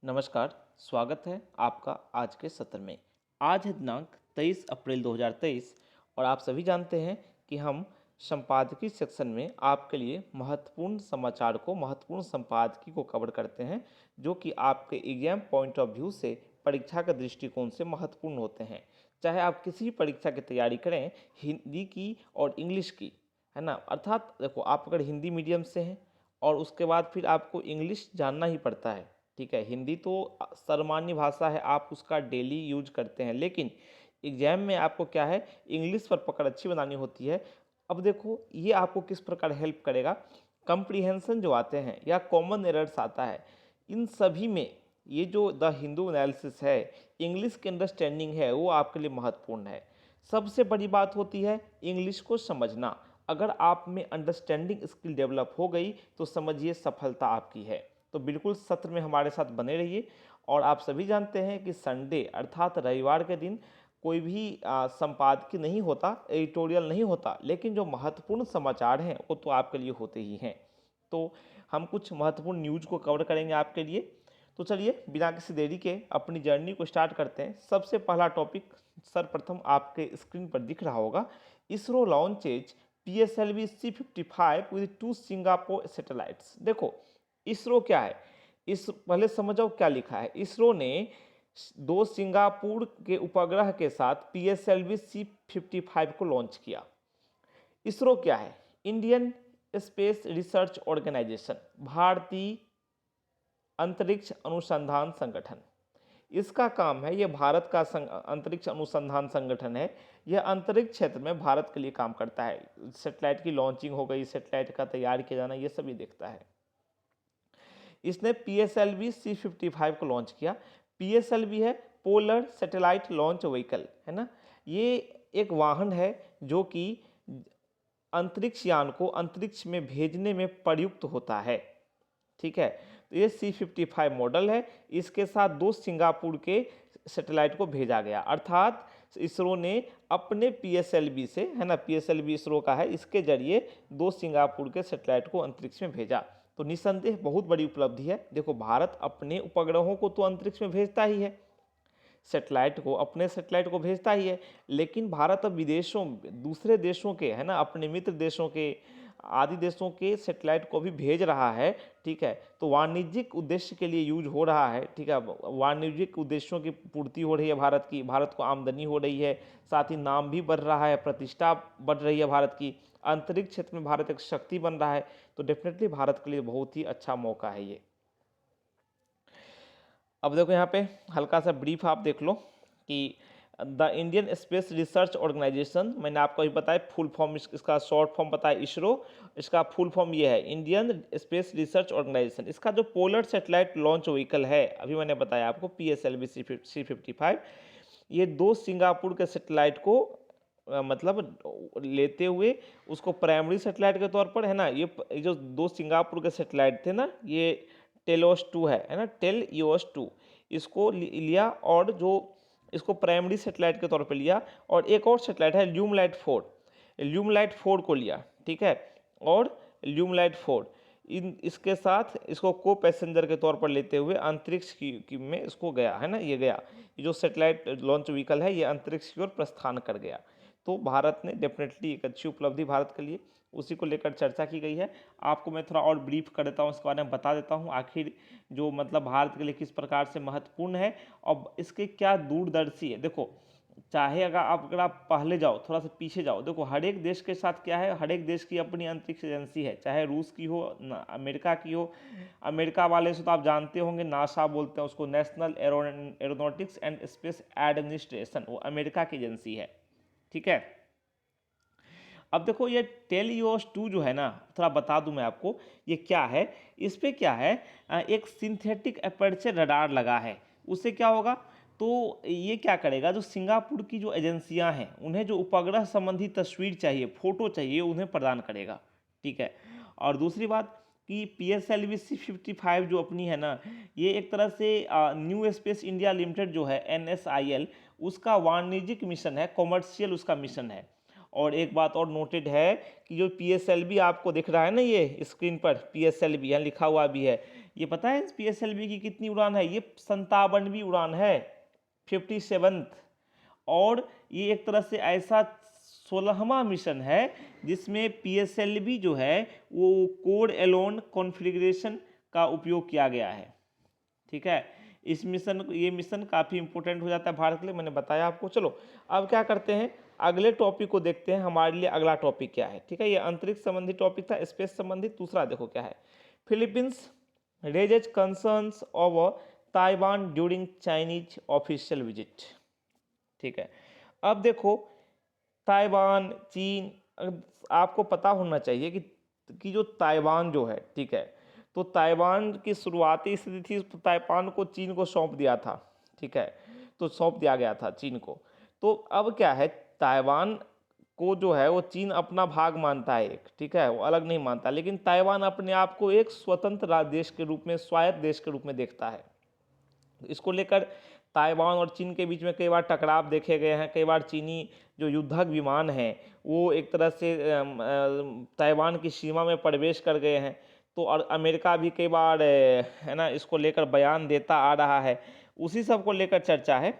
नमस्कार, स्वागत है आपका आज के सत्र में। आज है दिनांक 23 अप्रैल 2023 और आप सभी जानते हैं कि हम संपादकीय सेक्शन में आपके लिए महत्वपूर्ण समाचार को, महत्वपूर्ण संपादकीय को कवर करते हैं, जो कि आपके एग्जाम पॉइंट ऑफ व्यू से, परीक्षा के दृष्टिकोण से महत्वपूर्ण होते हैं। चाहे आप किसी भी परीक्षा की तैयारी करें, हिंदी की और इंग्लिश की, है ना। अर्थात देखो, आप अगर हिंदी मीडियम से हैं और उसके बाद फिर आपको इंग्लिश जानना ही पड़ता है, ठीक है। हिंदी तो सर्वमान्य भाषा है, आप उसका डेली यूज करते हैं, लेकिन एग्जाम में आपको क्या है, इंग्लिश पर पकड़ अच्छी बनानी होती है। अब देखो, ये आपको किस प्रकार हेल्प करेगा। कंप्रीहेंशन जो आते हैं या कॉमन एरर्स आता है, इन सभी में ये जो द हिंदू एनालिसिस है, इंग्लिश की अंडरस्टैंडिंग है, वो आपके लिए महत्वपूर्ण है। सबसे बड़ी बात होती है इंग्लिश को समझना। अगर आप में अंडरस्टैंडिंग स्किल डेवलप हो गई तो समझिए सफलता आपकी है। तो बिल्कुल सत्र में हमारे साथ बने रहिए। और आप सभी जानते हैं कि संडे अर्थात रविवार के दिन कोई भी संपादकीय नहीं होता, एडिटोरियल नहीं होता, लेकिन जो महत्वपूर्ण समाचार हैं वो तो आपके लिए होते ही हैं। तो हम कुछ महत्वपूर्ण न्यूज़ को कवर करेंगे आपके लिए। तो चलिए बिना किसी देरी के अपनी जर्नी को स्टार्ट करते हैं। सबसे पहला टॉपिक सर्वप्रथम आपके स्क्रीन पर दिख रहा होगा। ISRO launches PSLV C55 with 2 Singapore satellites. देखो, इसरो क्या है, इस पहले समझो क्या लिखा है। इसरो ने 2 सिंगापुर के उपग्रह के साथ PSLV C55 को लॉन्च किया। इसरो क्या है? इंडियन स्पेस रिसर्च ऑर्गेनाइजेशन, भारतीय अंतरिक्ष अनुसंधान संगठन। इसका काम है, यह भारत का अंतरिक्ष अनुसंधान संगठन है। यह अंतरिक्ष क्षेत्र में भारत के लिए काम करता है। सैटेलाइट की लॉन्चिंग हो गई, सैटेलाइट का तैयार किया जाना, ये सभी देखता है। इसने PSLV C55 को लॉन्च किया। PSLV है पोलर सैटेलाइट लॉन्च व्हीकल, है ना। ये एक वाहन है जो कि अंतरिक्ष यान को अंतरिक्ष में भेजने में प्रयुक्त होता है, ठीक है। तो ये C55 मॉडल है। इसके साथ 2 सिंगापुर के सैटेलाइट को भेजा गया, अर्थात इसरो ने अपने PSLV से, है ना, PSLV इसरो का है, इसके जरिए 2 सिंगापुर के सैटेलाइट को अंतरिक्ष में भेजा। तो निस्संदेह बहुत बड़ी उपलब्धि है। देखो, भारत अपने उपग्रहों को तो अंतरिक्ष में भेजता ही है, सैटेलाइट को, अपने सैटेलाइट को भेजता ही है, लेकिन भारत अब विदेशों, दूसरे देशों के, है ना, अपने मित्र देशों के, आदि देशों के सैटेलाइट को भी भेज रहा है, ठीक है। तो वाणिज्यिक उद्देश्य के लिए यूज हो रहा है, ठीक है। वाणिज्यिक उद्देश्यों की पूर्ति हो रही है भारत की, भारत को आमदनी हो रही है, साथ ही नाम भी बढ़ रहा है, प्रतिष्ठा बढ़ रही है भारत की, अंतरिक्ष क्षेत्र में भारत एक शक्ति बन रहा है। तो डेफिनेटली भारत के लिए बहुत ही अच्छा मौका है ये। अब देखो, यहाँ पे हल्का सा ब्रीफ आप देख लो कि the Indian space research organisation, मैंने आपको अभी बताया फुल फॉर्म, इसका शॉर्ट फॉर्म बताया इसरो, इसका फुल फॉर्म ये है इंडियन स्पेस रिसर्च ऑर्गेनाइजेशन। इसका जो पोलर सैटेलाइट लॉन्च व्हीकल है, अभी मैंने बताया आपको PSLV C55, ये 2 सिंगापुर के सैटेलाइट को मतलब लेते हुए उसको प्राइमरी सैटेलाइट के तौर पर, है ना, ये जो 2 सिंगापुर के सैटेलाइट थे ना, ये टेलोस 2 है ना, टेलईओस 2, इसको लिया और जो इसको प्राइमरी सैटेलाइट के तौर पे लिया। और एक और सैटेलाइट है ल्यूमलाइट 4 को लिया, ठीक है। और ल्यूमलाइट 4 इसके साथ इसको को पैसेंजर के तौर पर लेते हुए अंतरिक्ष की में इसको गया, है ना, ये गया। ये जो सैटेलाइट लॉन्च व्हीकल है, ये अंतरिक्ष की ओर प्रस्थान कर गया। तो भारत ने डेफिनेटली एक अच्छी उपलब्धि भारत के लिए, उसी को लेकर चर्चा की गई है। आपको मैं थोड़ा और ब्रीफ कर देता हूँ, इसके बारे में बता देता हूँ, आखिर जो मतलब भारत के लिए किस प्रकार से महत्वपूर्ण है और इसके क्या दूरदर्शी है। देखो, चाहे अगर आप पहले जाओ, थोड़ा सा पीछे जाओ, देखो हर एक देश के साथ क्या है, हर एक देश की अपनी अंतरिक्ष एजेंसी है, चाहे रूस की हो, अमेरिका की हो। अमेरिका वाले से तो आप जानते होंगे, नासा बोलते हैं उसको, national aeronautics and space administration, वो अमेरिका की एजेंसी है, ठीक है। अब देखो, ये टेलईओस 2 जो है ना, थोड़ा बता दूं मैं आपको ये क्या है। इस पे क्या है, एक सिंथेटिक अपर्चर रडार लगा है। उससे क्या होगा, तो ये क्या करेगा, जो सिंगापुर की जो एजेंसियां हैं, उन्हें जो उपग्रह संबंधी तस्वीर चाहिए, फोटो चाहिए, उन्हें प्रदान करेगा, ठीक है। और दूसरी बात कि PSLV C55 जो अपनी है ना, ये एक तरह से न्यू स्पेस इंडिया लिमिटेड जो है NSIL, उसका वाणिज्यिक मिशन है, कॉमर्शियल उसका मिशन है। और एक बात और नोटेड है कि जो PSLV आपको दिख रहा है ना, ये स्क्रीन पर PSLV यहाँ लिखा हुआ भी है, ये पता है PSLV की कितनी उड़ान है? ये 57वीं उड़ान है, 57th। और ये एक तरह से ऐसा 16वां मिशन है जिसमें PSLV जो है वो कोड एलोन कॉन्फ़िगरेशन का उपयोग किया गया है। ठीक है, इस मिशन ये मिशन काफ़ी इंपॉर्टेंट हो जाता है भारत के लिए, मैंने बताया आपको। चलो अब क्या करते हैं, अगले टॉपिक को देखते हैं, हमारे लिए अगला टॉपिक क्या है। ठीक है, ये अंतरिक्ष संबंधी टॉपिक था, स्पेस संबंधित। दूसरा देखो क्या है, Philippines raises concerns over Taiwan during Chinese official visit. ठीक है, अब देखो ताइवान, चीन, आपको पता होना चाहिए कि जो ताइवान जो है, ठीक है, तो ताइवान की शुरुआती स्थिति थी, तो ताइवान को चीन को सौंप दिया था। ठीक है, तो सौंप दिया गया था चीन को। तो अब क्या है, ताइवान को जो है वो चीन अपना भाग मानता है एक, ठीक है, वो अलग नहीं मानता, लेकिन ताइवान अपने आप को एक स्वतंत्र देश के रूप में, स्वायत्त देश के रूप में देखता है। इसको लेकर ताइवान और चीन के बीच में कई बार टकराव देखे गए हैं। कई बार चीनी जो युद्धक विमान हैं वो एक तरह से ताइवान की सीमा में प्रवेश कर गए हैं। तो और अमेरिका भी कई बार है ना, इसको लेकर बयान देता आ रहा है, उसी सब को लेकर चर्चा है।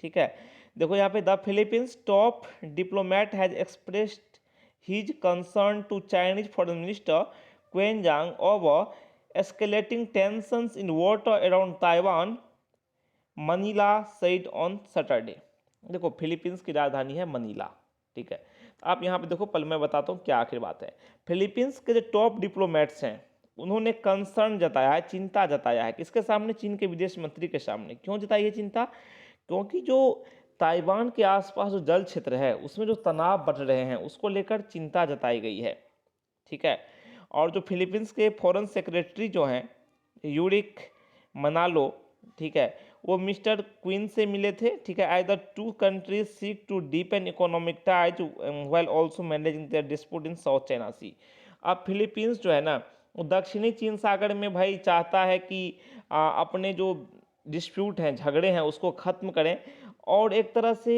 ठीक है, देखो यहाँ पे, the Philippines top diplomat has expressed his concern to Chinese foreign minister Qin Gang over escalating tensions in water around Taiwan, Manila said on Saturday। देखो फिलीपींस की राजधानी है मनीला। ठीक है, आप यहाँ पे देखो, पहले मैं बताता हूँ क्या आखिर बात है। फिलीपींस के जो टॉप डिप्लोमेट्स हैं उन्होंने कंसर्न जताया है, चिंता जताया है, किसके सामने? चीन के विदेश मंत्री के सामने। क्यों जताई है चिंता? क्योंकि जो ताइवान के आसपास जो जल क्षेत्र है उसमें जो तनाव बढ़ रहे हैं उसको लेकर चिंता जताई गई है। ठीक है, और जो फिलीपींस के फॉरेन सेक्रेटरी जो हैं यूरिक मनालो, ठीक है, वो मिस्टर क्वीन से मिले थे। ठीक है, as the two countries seek to deepen economic ties while also managing their dispute in South China Sea. अब फिलीपींस जो है ना, वो दक्षिणी चीन सागर में भाई चाहता है कि अपने जो डिस्प्यूट हैं, झगड़े हैं, उसको ख़त्म करें और एक तरह से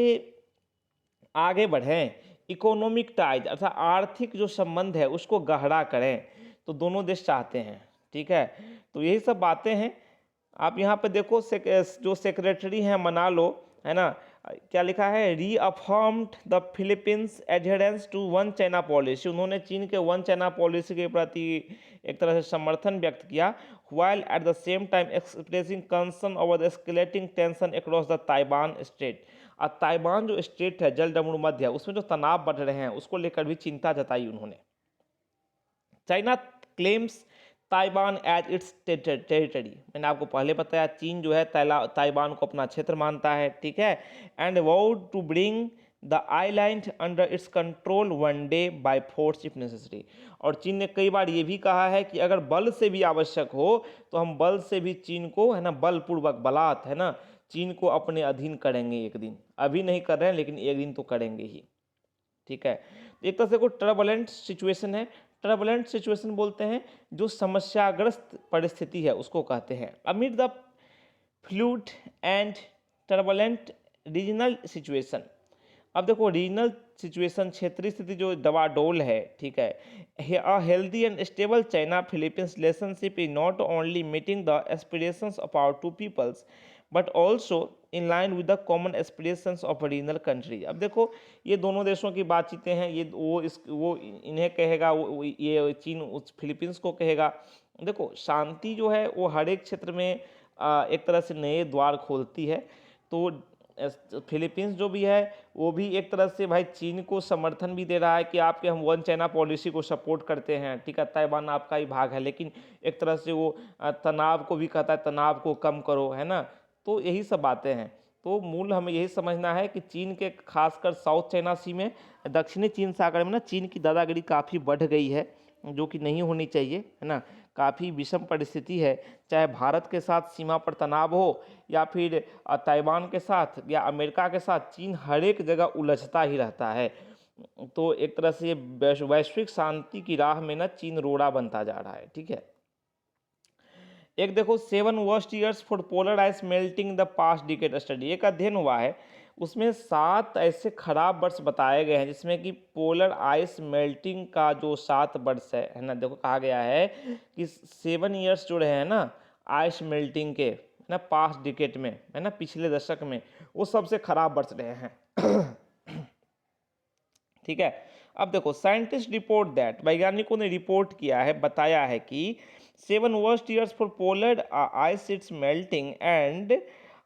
आगे बढ़ें, इकोनॉमिक टाइज अर्थात आर्थिक जो संबंध है उसको गहरा करें। तो दोनों देश चाहते हैं। ठीक है, तो यही सब बातें हैं। आप यहाँ पे देखो, जो सेक्रेटरी हैं मनालो, है ना, क्या लिखा है, reaffirmed the Philippines adherence to one China policy. उन्होंने चीन के वन चाइना पॉलिसी के प्रति एक तरह से समर्थन व्यक्त किया, while at the same time expressing concern over the escalating tension across the Taiwan state. और ताइवान जो स्टेट है, जलडमरू मध्य, उसमें जो तनाव बढ़ रहे हैं उसको लेकर भी चिंता जताई उन्होंने। China claims Taiwan as its territory. मैंने आपको पहले बताया, चीन जो है ताइवान को अपना क्षेत्र मानता है। ठीक है, and vowed to bring the island under its control one day by force if necessary. और चीन ने कई बार ये भी कहा है कि अगर बल से भी आवश्यक हो तो हम बल से भी चीन को, है ना, बलपूर्वक, बलात्, है ना, चीन को अपने अधीन करेंगे एक दिन। अभी नहीं कर रहे हैं लेकिन एक दिन तो करेंगे ही। ठीक है, एक तरह से कोई टर्बुलेंट सिचुएशन है। टर्बुलेंट सिचुएशन बोलते हैं जो समस्याग्रस्त परिस्थिति है उसको कहते हैं। Amid the fluid and turbulent regional situation. अब देखो, रीजनल सिचुएशन, क्षेत्रीय स्थिति जो डवाडोल है, ठीक है, a healthy and stable China Philippines relationship is not only meeting the aspirations of our two peoples but also in line with the common aspirations of regional country. अब देखो, ये दोनों देशों की बातचीतें हैं, ये वो इन्हें कहेगा, ये चीन उस फिलीपींस को कहेगा। देखो, शांति जो है वो हर एक क्षेत्र में एक तरह से नए द्वार खोलती है। तो फिलीपींस जो भी है वो भी एक तरह से भाई चीन को समर्थन भी दे रहा है कि आपके हम वन चाइना पॉलिसी को सपोर्ट करते हैं। ठीक है, ताइवान आपका ही भाग है, लेकिन एक तरह से वो तनाव को भी कहता है, तनाव को कम करो, है ना। तो यही सब बातें हैं। तो मूल हमें यही समझना है कि चीन के खासकर साउथ चाइना सी में, दक्षिणी चीन सागर में ना, चीन की दादागिरी काफ़ी बढ़ गई है, जो कि नहीं होनी चाहिए, है ना। काफ़ी विषम परिस्थिति है, चाहे भारत के साथ सीमा पर तनाव हो या फिर ताइवान के साथ या अमेरिका के साथ, चीन हर एक जगह उलझता ही रहता है। तो एक तरह से वैश्विक शांति की राह में ना चीन रोड़ा बनता जा रहा है। ठीक है, एक देखो, 7 worst years for polar ice melting the past decade study. एक अध्ययन हुआ है, उसमें 7 ऐसे खराब वर्ष बताए गए हैं जिसमें कि पोलर आइस मेल्टिंग का जो 7 वर्ष है ना, देखो कहा गया है कि 7 ईयर्स जो रहे हैं ना आइस मेल्टिंग के ना पास्ट डिकेट में, है ना, पिछले दशक में, वो सबसे खराब वर्ष रहे हैं। ठीक है। अब देखो साइंटिस्ट रिपोर्ट दैट, वैज्ञानिकों ने रिपोर्ट किया है, बताया है कि 7 worst years for polar ice sheets melting and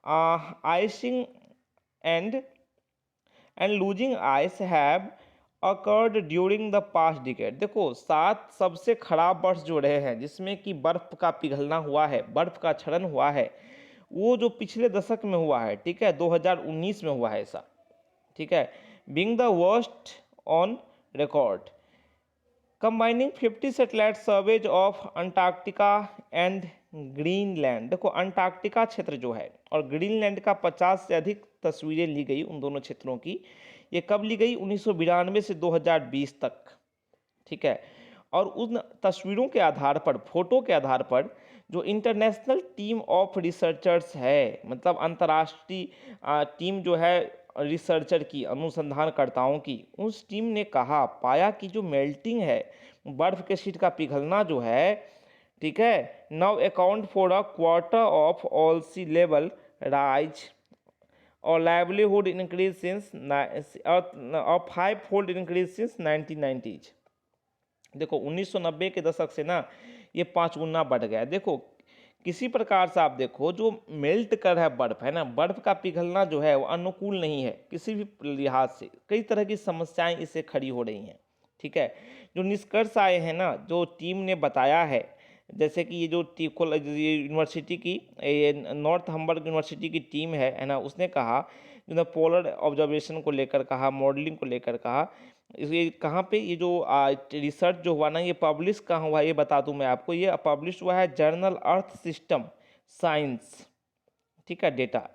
icing and losing ice have occurred during the past decade. देखो 7 सबसे खराब वर्ष जो रहे हैं जिसमें कि बर्फ का पिघलना हुआ है, बर्फ का क्षरण हुआ है, वो जो पिछले दशक में हुआ है, ठीक है, 2019 में हुआ है ऐसा, ठीक है, being the worst on record. Combining 50 satellite surveys of Antarctica and Greenland. देखो अंटार्कटिका क्षेत्र जो है और ग्रीनलैंड का 50 से अधिक तस्वीरें ली गई उन दोनों क्षेत्रों की। ये कब ली गई? 1992 से 2020 तक, ठीक है। और उन तस्वीरों के आधार पर, फोटो के आधार पर, जो इंटरनेशनल टीम ऑफ रिसर्चर्स है, मतलब अंतर्राष्ट्रीय टीम जो है रिसर्चर की, अनुसंधानकर्ताओं की, उस टीम ने कहा, पाया कि जो मेल्टिंग है, बर्फ के शीट का पिघलना जो है, ठीक है, now account for a quarter of all sea level rise और livelihood increase since 5 fold increase since 1990s। देखो 1990 के दशक से ना ये 5 गुना बढ़ गया है। देखो किसी प्रकार से आप देखो जो मेल्ट कर है बर्फ, है ना, बर्फ का पिघलना जो है वो अनुकूल नहीं है किसी भी लिहाज से, कई तरह की समस्याएं इससे खड़ी हो रही हैं, ठीक है। जो निष्कर्ष आए हैं ना, जो टीम ने बताया है, जैसे कि ये जो यूनिवर्सिटी की, ये नॉर्थ हम्बर्ग यूनिवर्सिटी की टीम है ना, उसने कहा, जो पोलर ऑब्जर्वेशन को लेकर कहा, मॉडलिंग को लेकर कहा, ये कहाँ पे ये जो रिसर्च जो हुआ ना, ये पब्लिश कहाँ हुआ ये बता दूं मैं आपको। ये पब्लिश हुआ है जर्नल अर्थ सिस्टम साइंस, ठीक है, डेटा।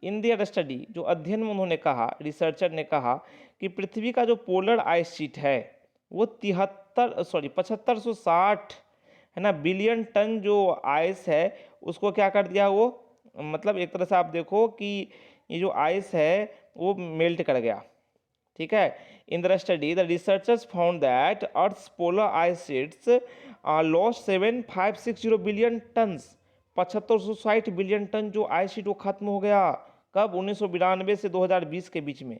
इन दियर स्टडी, जो अध्ययन में उन्होंने कहा, रिसर्चर ने कहा कि पृथ्वी का जो पोलर आइस शीट है वो 7560, है ना, बिलियन टन जो आइस है उसको क्या कर दिया वो, मतलब एक तरह से आप देखो कि ये जो आइस है वो मेल्ट कर गया, ठीक है। In the study the researchers found that earth's polar ice sheets lost 7560 billion tons, 7560 billion ton जो आइस शीट वो खत्म हो गया। कब? 1992 से 2020 के बीच में,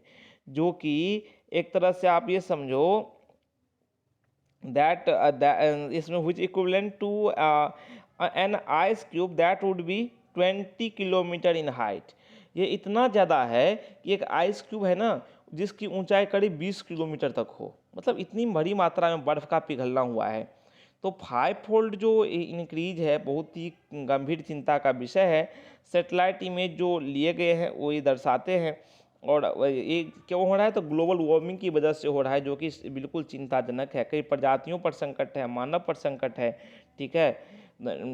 जो कि एक तरह से आप ये समझो दैट इसमें which equivalent to an ice cube that would be 20 kilometre in height. ये इतना ज़्यादा है कि एक आइस क्यूब है ना जिसकी ऊंचाई करीब 20 किलोमीटर तक हो, मतलब इतनी बड़ी मात्रा में बर्फ़ का पिघलना हुआ है। तो 5 फोल्ड जो इंक्रीज है बहुत ही गंभीर चिंता का विषय है। सेटेलाइट इमेज जो लिए गए हैं वो ये दर्शाते हैं, और ये क्यों हो रहा है? तो ग्लोबल वार्मिंग की वजह से हो रहा है, जो कि बिल्कुल चिंताजनक है। कई प्रजातियों पर संकट है, मानव पर संकट है, ठीक है,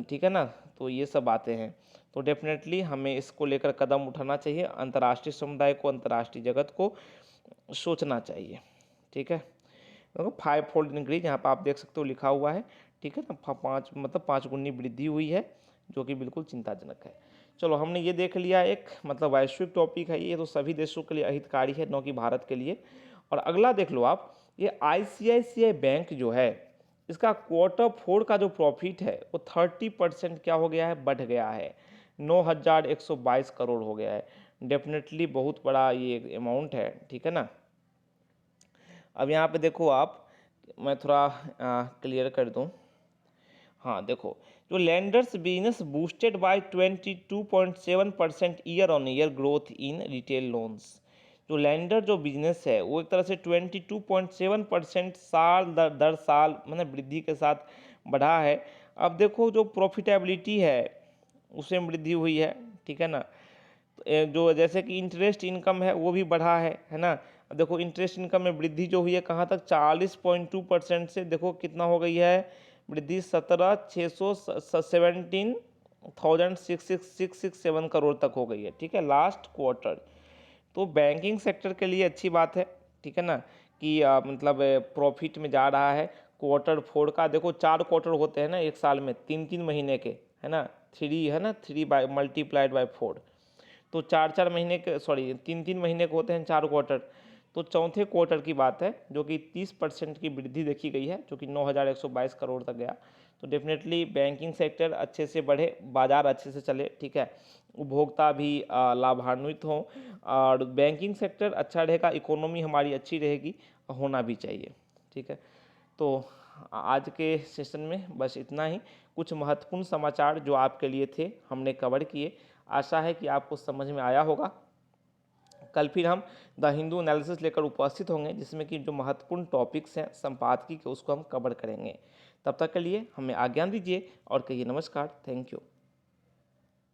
ठीक है ना। तो ये सब बातें हैं, तो डेफिनेटली हमें इसको लेकर कदम उठाना चाहिए, अंतर्राष्ट्रीय समुदाय को, अंतर्राष्ट्रीय जगत को सोचना चाहिए, ठीक है। देखो 5 फोल्ड इंक्रीज यहाँ पर आप देख सकते हो लिखा हुआ है, ठीक है ना, 5 मतलब 5 गुनी वृद्धि हुई है, जो कि बिल्कुल चिंताजनक है। चलो हमने ये देख लिया, एक मतलब वैश्विक टॉपिक है ये, तो सभी देशों के लिए अहितकारी है, न कि भारत के लिए। और अगला देख लो आप, ये ICICI बैंक जो है, इसका Q4 का जो प्रॉफिट है वो 30% क्या हो गया है? बढ़ गया है, 9122 करोड़ हो गया है। डेफिनेटली बहुत बड़ा ये अमाउंट है, ठीक है ना। अब यहाँ पे देखो आप, मैं थोड़ा क्लियर कर दूँ। हाँ देखो, जो lenders business boosted by 22.7% year on year growth in retail loans. जो लैंडर जो बिजनेस है वो एक तरह से 22.7% साल दर साल मतलब वृद्धि के साथ बढ़ा है। अब देखो जो प्रॉफिटेबिलिटी है उसमें वृद्धि हुई है, ठीक है ना। जो जैसे कि इंटरेस्ट इनकम है वो भी बढ़ा है ना। अब देखो इंटरेस्ट इनकम में वृद्धि जो हुई है कहाँ तक? 40.2% से देखो कितना हो गई है वृद्धि? 17,667 करोड़ तक हो गई है, ठीक है, लास्ट क्वार्टर। तो बैंकिंग सेक्टर के लिए अच्छी बात है, ठीक है ना, कि मतलब प्रॉफिट में जा रहा है। Q4 का देखो 4 क्वार्टर होते हैं ना एक साल में, 3-3 महीने के, है ना, 3 है ना, 3 बाय मल्टीप्लाइड बाय 4। तो 4-4 महीने के, सॉरी 3-3 महीने के होते हैं 4 क्वार्टर। तो चौथे क्वार्टर की बात है जो कि 30% की वृद्धि देखी गई है, जो कि 9,122 करोड़ तक गया। तो डेफिनेटली बैंकिंग सेक्टर अच्छे से बढ़े, बाजार अच्छे से चले, ठीक है, उपभोक्ता भी लाभान्वित हों और बैंकिंग सेक्टर अच्छा रहेगा, इकोनॉमी हमारी अच्छी रहेगी, होना भी चाहिए, ठीक है। तो आज के सेशन में बस इतना ही। कुछ महत्वपूर्ण समाचार जो आपके लिए थे हमने कवर किए। आशा है कि आपको समझ में आया होगा। कल फिर हम द हिंदू एनालिसिस लेकर उपस्थित होंगे, जिसमें कि जो महत्वपूर्ण टॉपिक्स हैं संपादकीय के उसको हम कवर करेंगे। तब तक के लिए हमें आज्ञा दीजिए और कहिए नमस्कार। Thank you.